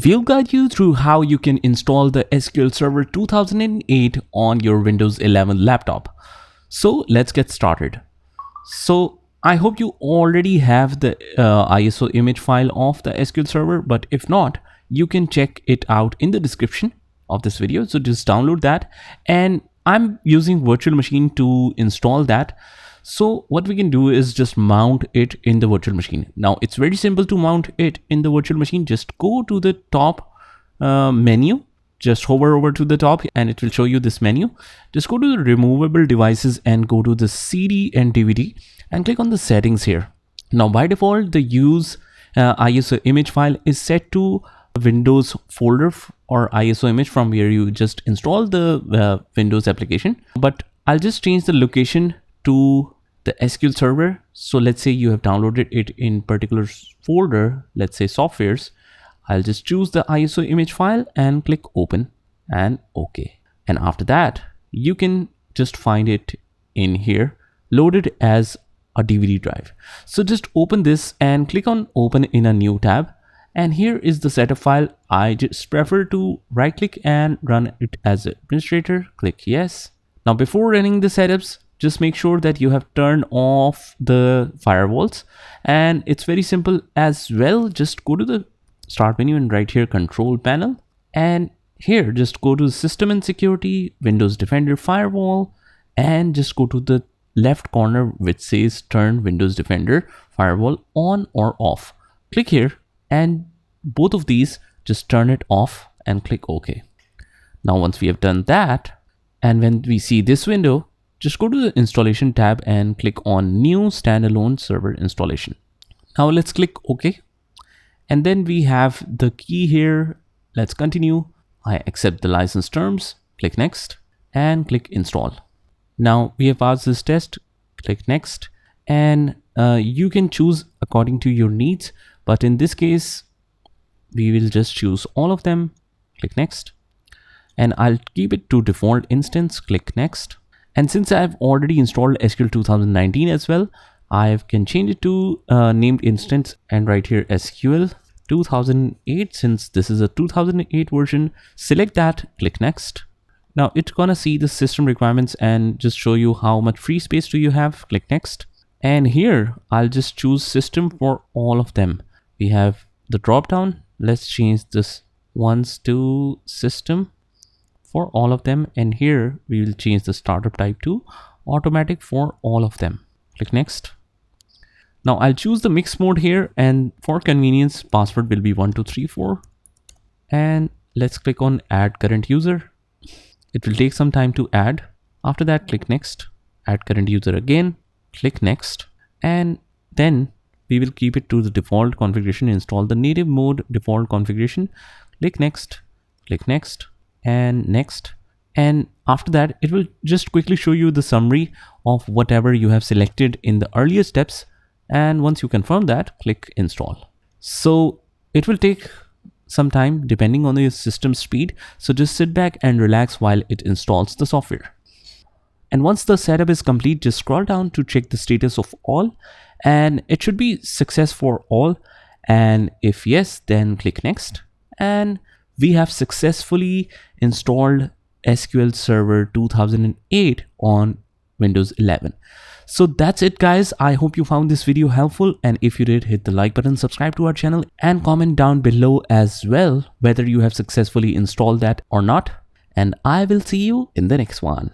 We'll guide you through how you can install the SQL Server 2008 on your Windows 11 laptop. So let's get started. So I hope you already have the ISO image file of the SQL Server, but if not, you can check it out in the description of this video. So just download that, and I'm using virtual machine to install that. So what we can do is just mount it in the virtual machine. Now it's very simple to mount it in the virtual machine. Just go to the top menu, just hover over to the top and it will show you this menu. Just go to the removable devices and go to the CD and DVD and click on the settings here. Now by default, the use ISO image file is set to Windows folder or ISO image from where you just install the Windows application. But I'll just change the location to the SQL Server. So let's say you have downloaded it in particular folder, let's say softwares. I'll just choose the ISO image file and click open and OK. And after that, you can just find it in here, loaded as a DVD drive. So just open this and click on open in a new tab. And here is the setup file. I just prefer to right click and run it as administrator. Click yes. Now before running the setups, just make sure that you have turned off the firewalls, and it's very simple as well. Just go to the start menu and right here control panel, and here just go to system and security, Windows Defender Firewall, and just go to the left corner which says turn Windows Defender Firewall on or off. Click here and both of these just turn it off and click OK. Now once we have done that, and when we see this window, just go to the installation tab and click on new standalone server installation. Now let's click OK. And then we have the key here. Let's continue. I accept the license terms. Click next and click install. Now we have passed this test. Click next. And you can choose according to your needs. But in this case, we will just choose all of them. Click next. And I'll keep it to default instance. Click next. And since I've already installed SQL 2019 as well, I can change it to named instance and right here SQL 2008. Since this is a 2008 version, select that, click next. Now it's gonna see the system requirements and just show you how much free space do you have. Click next. And here I'll just choose system for all of them. We have the drop down. Let's change this once to system for all of them, and here we will change the startup type to automatic for all of them. Click next. Now I'll choose the mix mode here, and for convenience password will be 1234, and let's click on add current user. It will take some time to add. After that, click next, add current user again, click next, and then we will keep it to the default configuration. Install the native mode default configuration. Click next and next, and after that it will just quickly show you the summary of whatever you have selected in the earlier steps, and once you confirm that, click install. So it will take some time depending on your system speed, so just sit back and relax while it installs the software. And once the setup is complete, just scroll down to check the status of all, and it should be success for all, and if yes, then click next, and we have successfully installed SQL Server 2008 on Windows 11. So that's it guys. I hope you found this video helpful, and if you did, hit the like button, subscribe to our channel, and comment down below as well whether you have successfully installed that or not. And I will see you in the next one.